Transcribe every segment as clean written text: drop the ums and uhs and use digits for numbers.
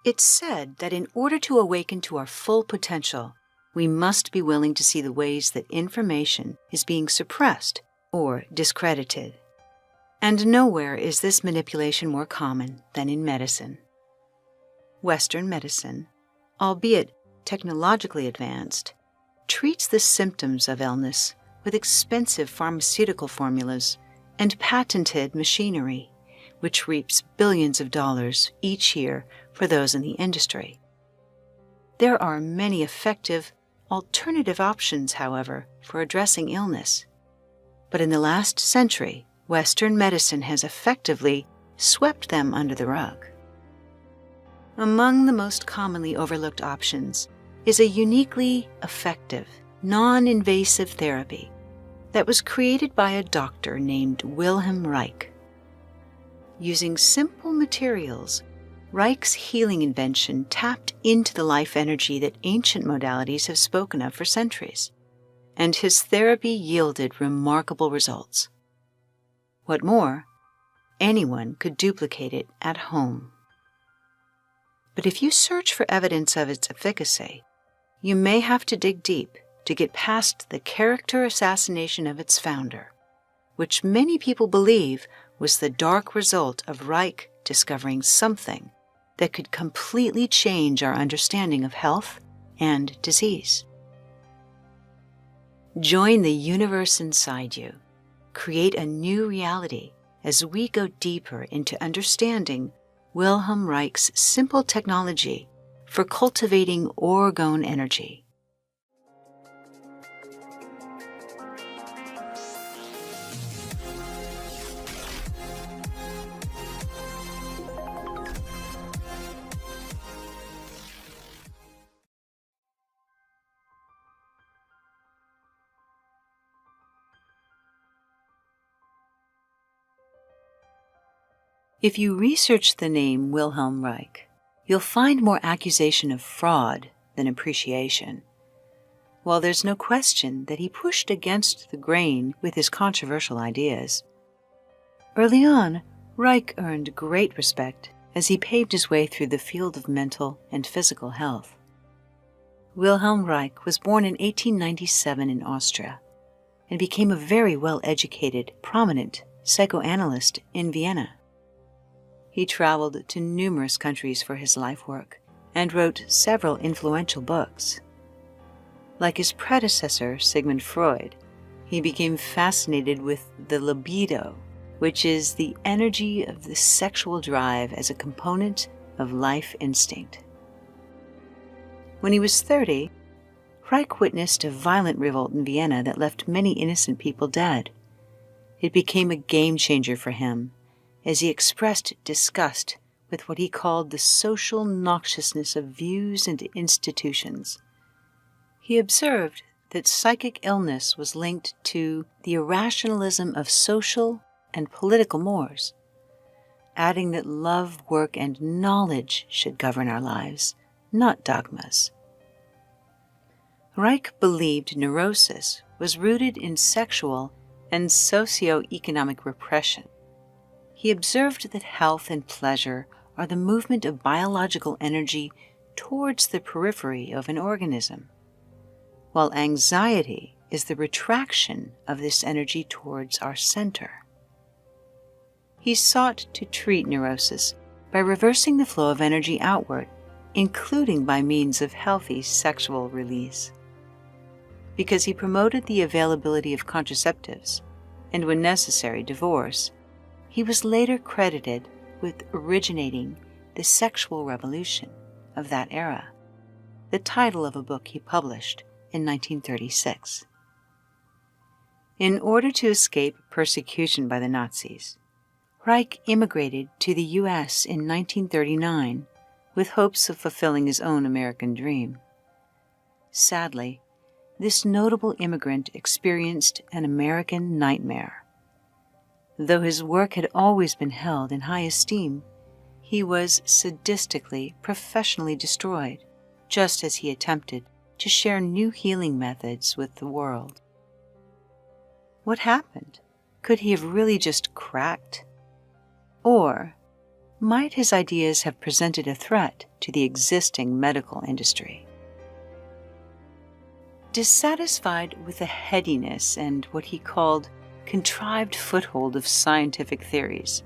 It's said that in order to awaken to our full potential, we must be willing to see the ways that information is being suppressed or discredited. And nowhere is this manipulation more common than in medicine. Western medicine, albeit technologically advanced, treats the symptoms of illness with expensive pharmaceutical formulas and patented machinery, which reaps billions of dollars each year for those in the industry. There are many effective alternative options, however, for addressing illness. But in the last century, Western medicine has effectively swept them under the rug. Among the most commonly overlooked options is a uniquely effective, non-invasive therapy that was created by a doctor named Wilhelm Reich. Using simple materials, Reich's healing invention tapped into the life energy that ancient modalities have spoken of for centuries, and his therapy yielded remarkable results. What more, anyone could duplicate it at home. But if you search for evidence of its efficacy, you may have to dig deep to get past the character assassination of its founder, which many people believe was the dark result of Reich discovering something that could completely change our understanding of health and disease. Join the universe inside you. Create a new reality as we go deeper into understanding Wilhelm Reich's simple technology for cultivating orgone energy. If you research the name Wilhelm Reich, you'll find more accusation of fraud than appreciation. While there's no question that he pushed against the grain with his controversial ideas, early on, Reich earned great respect as he paved his way through the field of mental and physical health. Wilhelm Reich was born in 1897 in Austria and became a very well-educated, prominent psychoanalyst in Vienna. He traveled to numerous countries for his life work and wrote several influential books. Like his predecessor, Sigmund Freud, he became fascinated with the libido, which is the energy of the sexual drive as a component of life instinct. When he was 30, Reich witnessed a violent revolt in Vienna that left many innocent people dead. It became a game-changer for him, as he expressed disgust with what he called the social noxiousness of views and institutions. He observed that psychic illness was linked to the irrationalism of social and political mores, adding that love, work, and knowledge should govern our lives, not dogmas. Reich believed neurosis was rooted in sexual and socio-economic repression. He observed that health and pleasure are the movement of biological energy towards the periphery of an organism, while anxiety is the retraction of this energy towards our center. He sought to treat neurosis by reversing the flow of energy outward, including by means of healthy sexual release. Because he promoted the availability of contraceptives, and when necessary, divorce, he was later credited with originating the sexual revolution of that era, the title of a book he published in 1936. In order to escape persecution by the Nazis, Reich immigrated to the U.S. in 1939 with hopes of fulfilling his own American dream. Sadly, this notable immigrant experienced an American nightmare. Though his work had always been held in high esteem, he was sadistically, professionally destroyed, just as he attempted to share new healing methods with the world. What happened? Could he have really just cracked? Or might his ideas have presented a threat to the existing medical industry? Dissatisfied with the headiness and what he called contrived foothold of scientific theories,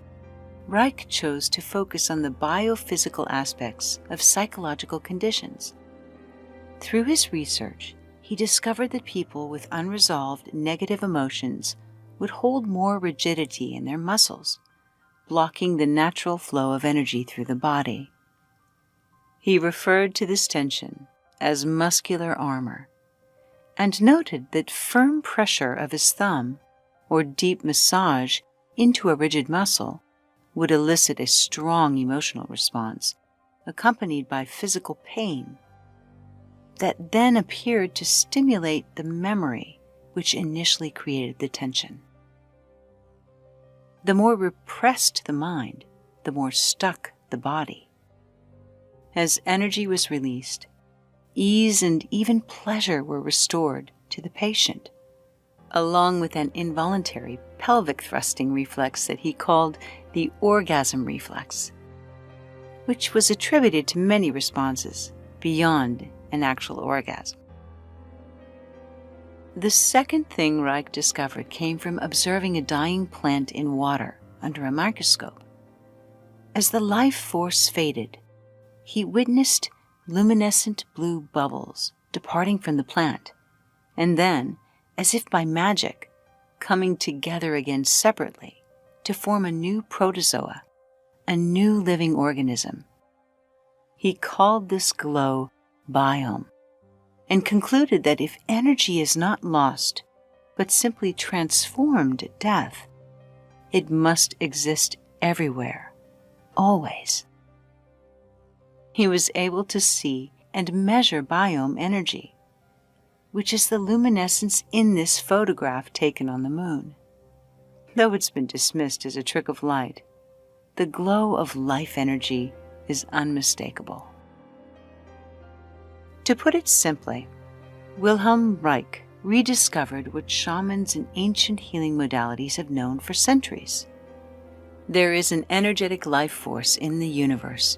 Reich chose to focus on the biophysical aspects of psychological conditions. Through his research, he discovered that people with unresolved negative emotions would hold more rigidity in their muscles, blocking the natural flow of energy through the body. He referred to this tension as muscular armor, and noted that firm pressure of his thumb or deep massage into a rigid muscle would elicit a strong emotional response, accompanied by physical pain, that then appeared to stimulate the memory which initially created the tension. The more repressed the mind, the more stuck the body. As energy was released, ease and even pleasure were restored to the patient, along with an involuntary pelvic thrusting reflex that he called the orgasm reflex, which was attributed to many responses beyond an actual orgasm. The second thing Reich discovered came from observing a dying plant in water under a microscope. As the life force faded, he witnessed luminescent blue bubbles departing from the plant, and then, as if by magic, coming together again separately to form a new protozoa, a new living organism. He called this glow biome, and concluded that if energy is not lost, but simply transformed at death, it must exist everywhere, always. He was able to see and measure biome energy, which is the luminescence in this photograph taken on the moon. Though it's been dismissed as a trick of light, the glow of life energy is unmistakable. To put it simply, Wilhelm Reich rediscovered what shamans and ancient healing modalities have known for centuries. There is an energetic life force in the universe,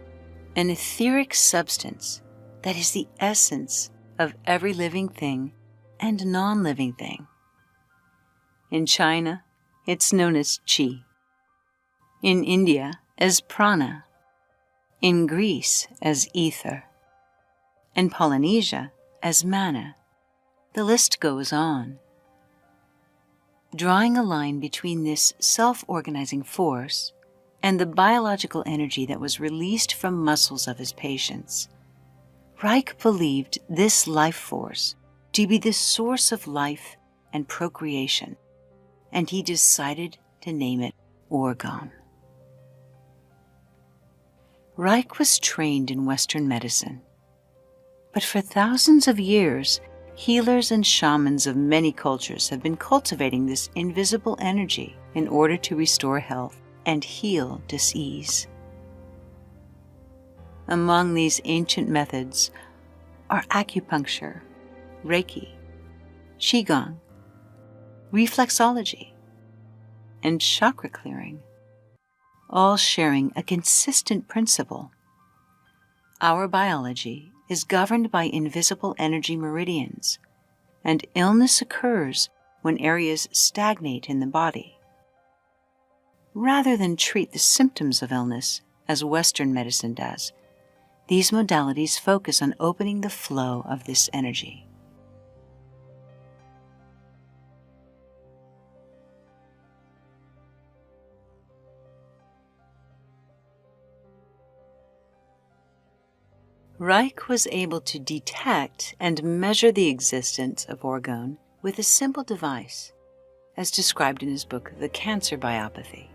an etheric substance that is the essence of every living thing and non-living thing. In China, it's known as Qi. In India, as prana. In Greece, as ether. In Polynesia, as mana. The list goes on. Drawing a line between this self-organizing force and the biological energy that was released from muscles of his patients, Reich believed this life force to be the source of life and procreation, and he decided to name it orgone. Reich was trained in Western medicine, but for thousands of years, healers and shamans of many cultures have been cultivating this invisible energy in order to restore health and heal disease. Among these ancient methods are acupuncture, Reiki, Qigong, reflexology, and chakra clearing, all sharing a consistent principle. Our biology is governed by invisible energy meridians, and illness occurs when areas stagnate in the body. Rather than treat the symptoms of illness, as Western medicine does, these modalities focus on opening the flow of this energy. Reich was able to detect and measure the existence of orgone with a simple device, as described in his book, The Cancer Biopathy.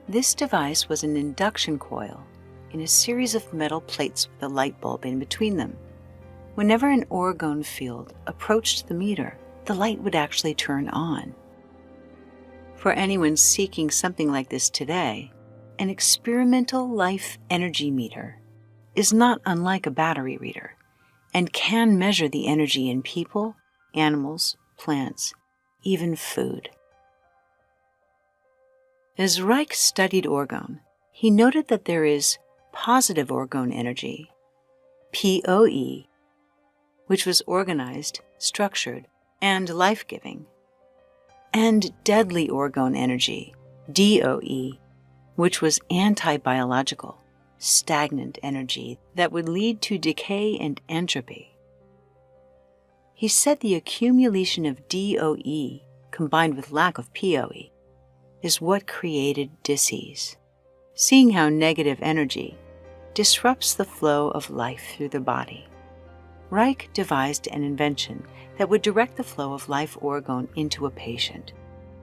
This device was an induction coil in a series of metal plates with a light bulb in between them. Whenever an orgone field approached the meter, the light would actually turn on. For anyone seeking something like this today, an experimental life energy meter is not unlike a battery reader and can measure the energy in people, animals, plants, even food. As Reich studied orgone, he noted that there is positive orgone energy, POE, which was organized, structured, and life-giving, and deadly orgone energy, DOE, which was anti-biological, stagnant energy that would lead to decay and entropy. He said the accumulation of DOE combined with lack of POE is what created disease, seeing how negative energy disrupts the flow of life through the body. Reich devised an invention that would direct the flow of life orgone into a patient.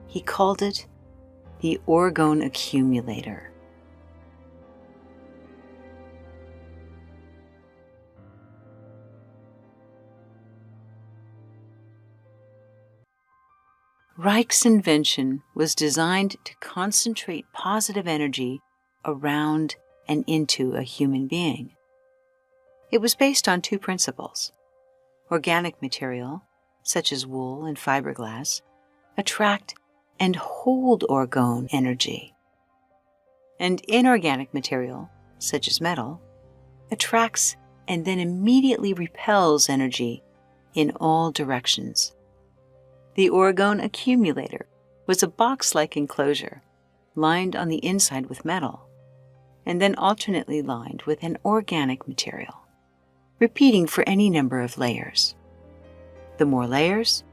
He called it the orgone accumulator. Reich's invention was designed to concentrate positive energy around and into a human being. It was based on two principles. Organic material, such as wool and fiberglass, attract and hold orgone energy. And inorganic material, such as metal, attracts and then immediately repels energy in all directions. The orgone accumulator was a box-like enclosure lined on the inside with metal, and then alternately lined with an organic material, repeating for any number of layers. The more layers,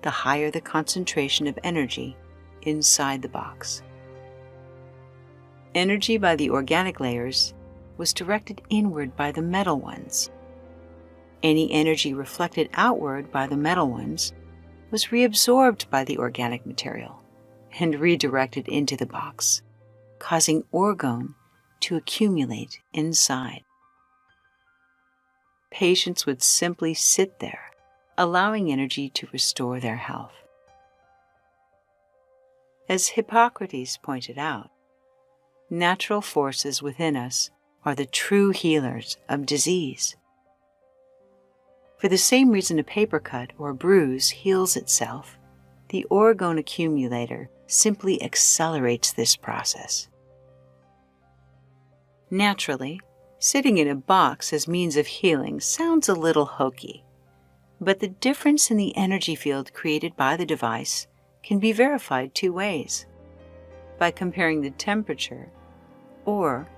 the higher the concentration of energy inside the box. Energy by the organic layers was directed inward by the metal ones. Any energy reflected outward by the metal ones was reabsorbed by the organic material and redirected into the box, causing orgone to accumulate inside. Patients would simply sit there, allowing energy to restore their health. As Hippocrates pointed out, natural forces within us are the true healers of disease. For the same reason a paper cut or bruise heals itself, the orgone accumulator simply accelerates this process. Naturally, sitting in a box as means of healing sounds a little hokey, but the difference in the energy field created by the device can be verified two ways: by comparing the temperature or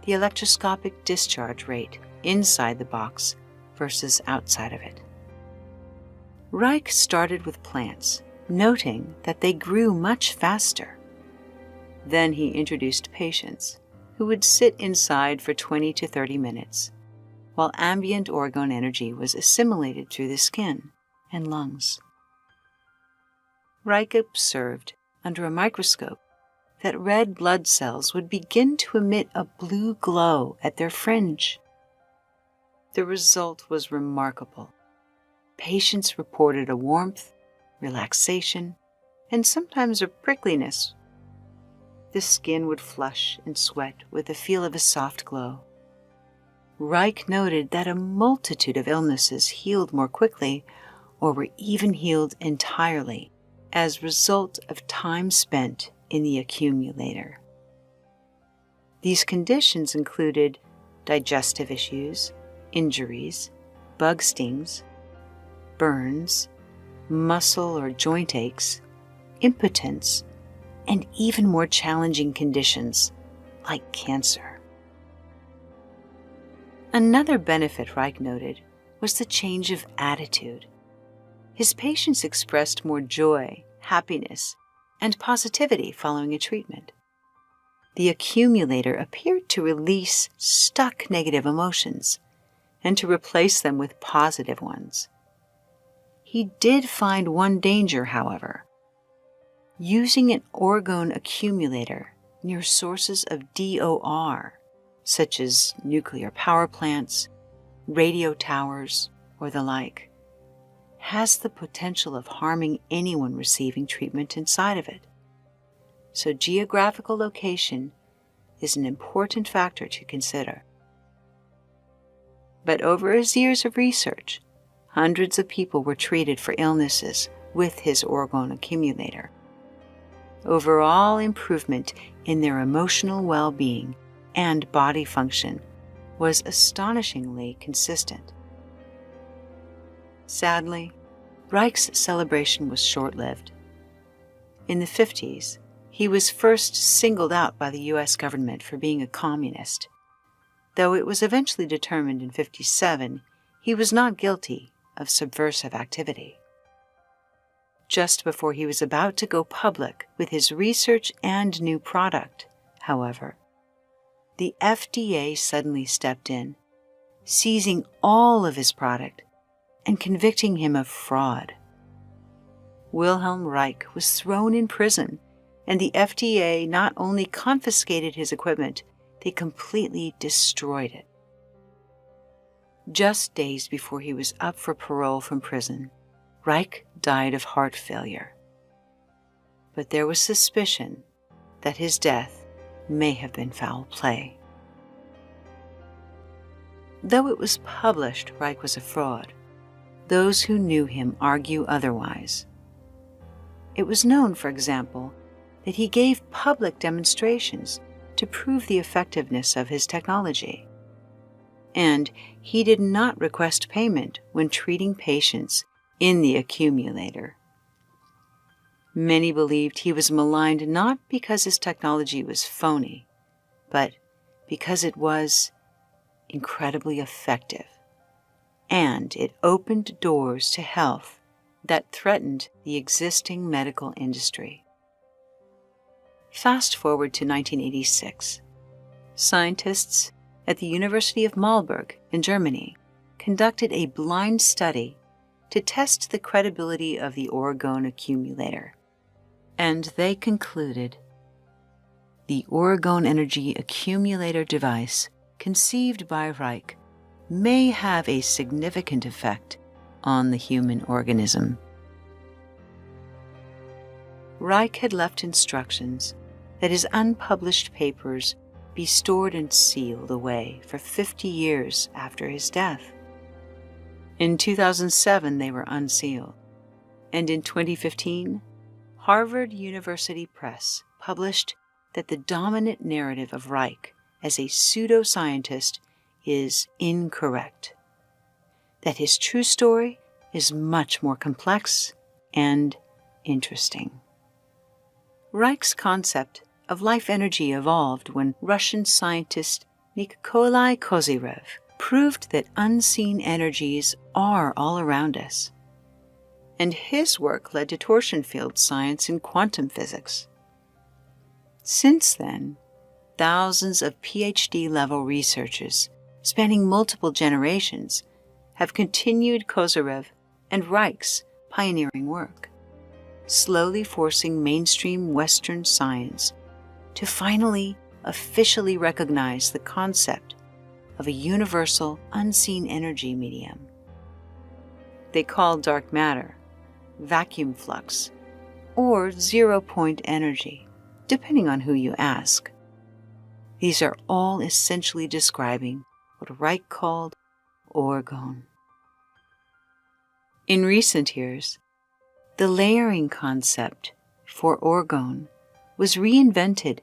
the electroscopic discharge rate inside the box versus outside of it. Reich started with plants, noting that they grew much faster. Then he introduced patients who would sit inside for 20 to 30 minutes, while ambient orgone energy was assimilated through the skin and lungs. Reich observed under a microscope that red blood cells would begin to emit a blue glow at their fringe. The result was remarkable. Patients reported a warmth, relaxation, and sometimes a prickliness. The skin would flush and sweat with the feel of a soft glow. Reich noted that a multitude of illnesses healed more quickly or were even healed entirely as a result of time spent in the accumulator. These conditions included digestive issues, injuries, bug stings, burns, muscle or joint aches, impotence, and even more challenging conditions like cancer. Another benefit Reich noted was the change of attitude. His patients expressed more joy, happiness, and positivity following a treatment. The accumulator appeared to release stuck negative emotions and to replace them with positive ones. He did find one danger, however: using an orgone accumulator near sources of DOR, such as nuclear power plants, radio towers, or the like, has the potential of harming anyone receiving treatment inside of it. So geographical location is an important factor to consider. But over his years of research, hundreds of people were treated for illnesses with his orgone accumulator. Overall improvement in their emotional well-being and body function was astonishingly consistent. Sadly, Reich's celebration was short-lived. In the 50s, he was first singled out by the U.S. government for being a communist. Though it was eventually determined in 1957 he was not guilty of subversive activity. Just before he was about to go public with his research and new product, however, the FDA suddenly stepped in, seizing all of his product and convicting him of fraud. Wilhelm Reich was thrown in prison, and the FDA not only confiscated his equipment, they completely destroyed it. Just days before he was up for parole from prison, Reich died of heart failure. But there was suspicion that his death may have been foul play. Though it was published Reich was a fraud, those who knew him argue otherwise. It was known, for example, that he gave public demonstrations to prove the effectiveness of his technology. And he did not request payment when treating patients in the accumulator. Many believed he was maligned not because his technology was phony, but because it was incredibly effective, and it opened doors to health that threatened the existing medical industry. Fast forward to 1986. Scientists at the University of Marburg in Germany conducted a blind study to test the credibility of the orgone accumulator, and they concluded the orgone energy accumulator device conceived by Reich may have a significant effect on the human organism. Reich had left instructions that his unpublished papers be stored and sealed away for 50 years after his death. In 2007, they were unsealed, and in 2015, Harvard University Press published that the dominant narrative of Reich as a pseudoscientist is incorrect, that his true story is much more complex and interesting. Reich's concept of life energy evolved when Russian scientist Nikolai Kozyrev proved that unseen energies are all around us. And his work led to torsion field science and quantum physics. Since then, thousands of PhD-level researchers spanning multiple generations have continued Kozyrev and Reich's pioneering work, slowly forcing mainstream Western science to finally officially recognize the concept of a universal unseen energy medium. They call dark matter vacuum flux or zero-point energy, depending on who you ask. These are all essentially describing what Reich called orgone. In recent years, the layering concept for orgone was reinvented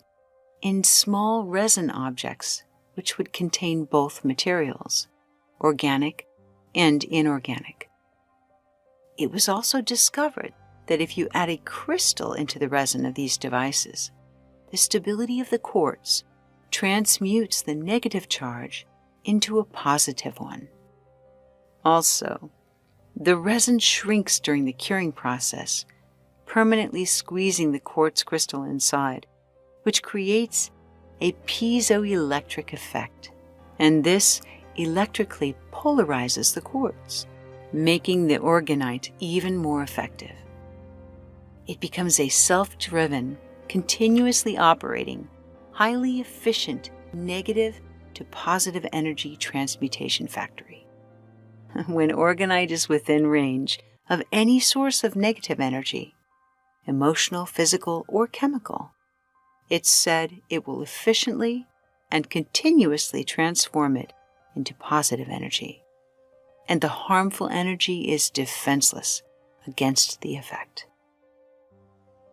in small resin objects which would contain both materials, organic and inorganic. It was also discovered that if you add a crystal into the resin of these devices, the stability of the quartz transmutes the negative charge into a positive one. Also, the resin shrinks during the curing process, permanently squeezing the quartz crystal inside, which creates a piezoelectric effect, and this electrically polarizes the quartz, making the orgonite even more effective. It becomes a self-driven, continuously operating, highly efficient negative to positive energy transmutation factory. When orgonite is within range of any source of negative energy, emotional, physical, or chemical, it's said it will efficiently and continuously transform it into positive energy, and the harmful energy is defenseless against the effect.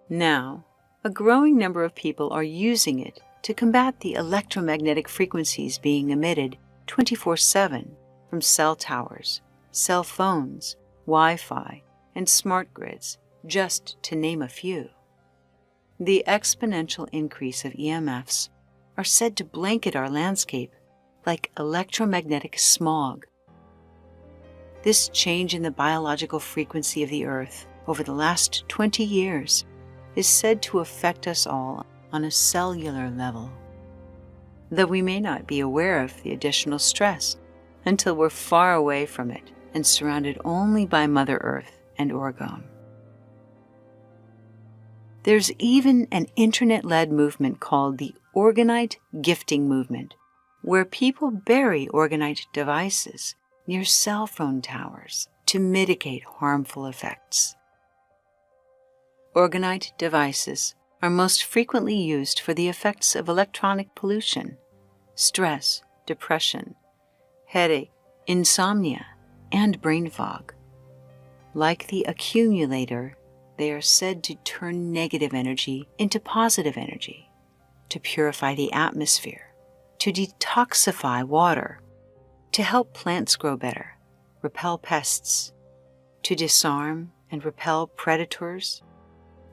Now, a growing number of people are using it to combat the electromagnetic frequencies being emitted 24/7 from cell towers, cell phones, Wi-Fi, and smart grids, just to name a few. The exponential increase of EMFs are said to blanket our landscape like electromagnetic smog. This change in the biological frequency of the Earth over the last 20 years is said to affect us all on a cellular level, though we may not be aware of the additional stress until we're far away from it and surrounded only by Mother Earth and orgone. There's even an internet-led movement called the Orgonite Gifting Movement, where people bury Orgonite devices near cell phone towers to mitigate harmful effects. Orgonite devices are most frequently used for the effects of electronic pollution, stress, depression, headache, insomnia, and brain fog. Like the accumulator, they are said to turn negative energy into positive energy, to purify the atmosphere, to detoxify water, to help plants grow better, repel pests, to disarm and repel predators,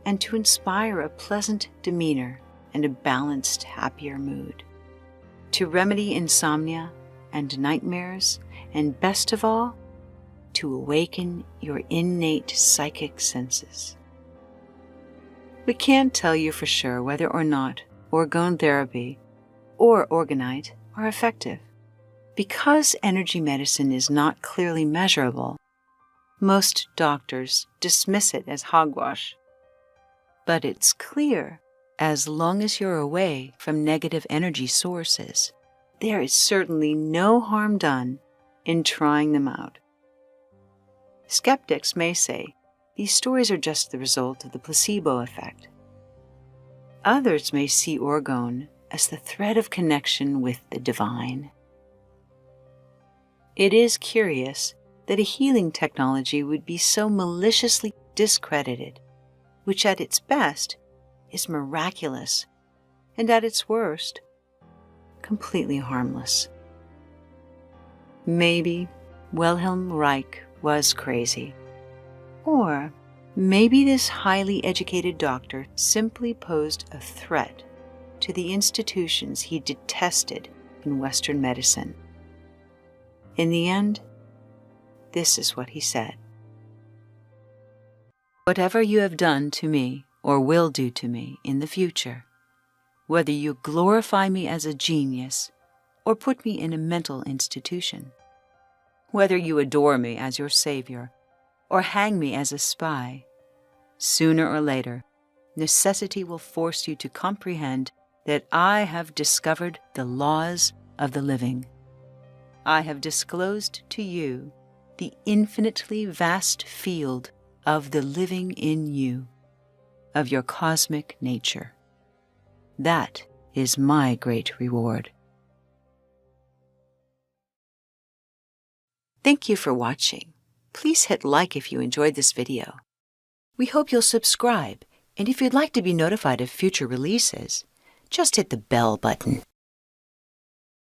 and to inspire a pleasant demeanor and a balanced, happier mood, to remedy insomnia and nightmares, and best of all, to awaken your innate psychic senses. We can't tell you for sure whether or not orgone therapy or orgonite are effective. Because energy medicine is not clearly measurable, most doctors dismiss it as hogwash. But it's clear, as long as you're away from negative energy sources, there is certainly no harm done in trying them out. Skeptics may say these stories are just the result of the placebo effect. Others may see orgone as the thread of connection with the divine. It is curious that a healing technology would be so maliciously discredited, which at its best is miraculous, and at its worst, completely harmless. Maybe Wilhelm Reich was crazy. Or maybe this highly educated doctor simply posed a threat to the institutions he detested in Western medicine. In the end, this is what he said. Whatever you have done to me or will do to me in the future, whether you glorify me as a genius or put me in a mental institution, whether you adore me as your savior or hang me as a spy, sooner or later, necessity will force you to comprehend that I have discovered the laws of the living. I have disclosed to you the infinitely vast field of the living in you, of your cosmic nature. That is my great reward. Thank you for watching. Please hit like if you enjoyed this video. We hope you'll subscribe, and if you'd like to be notified of future releases, just hit the bell button.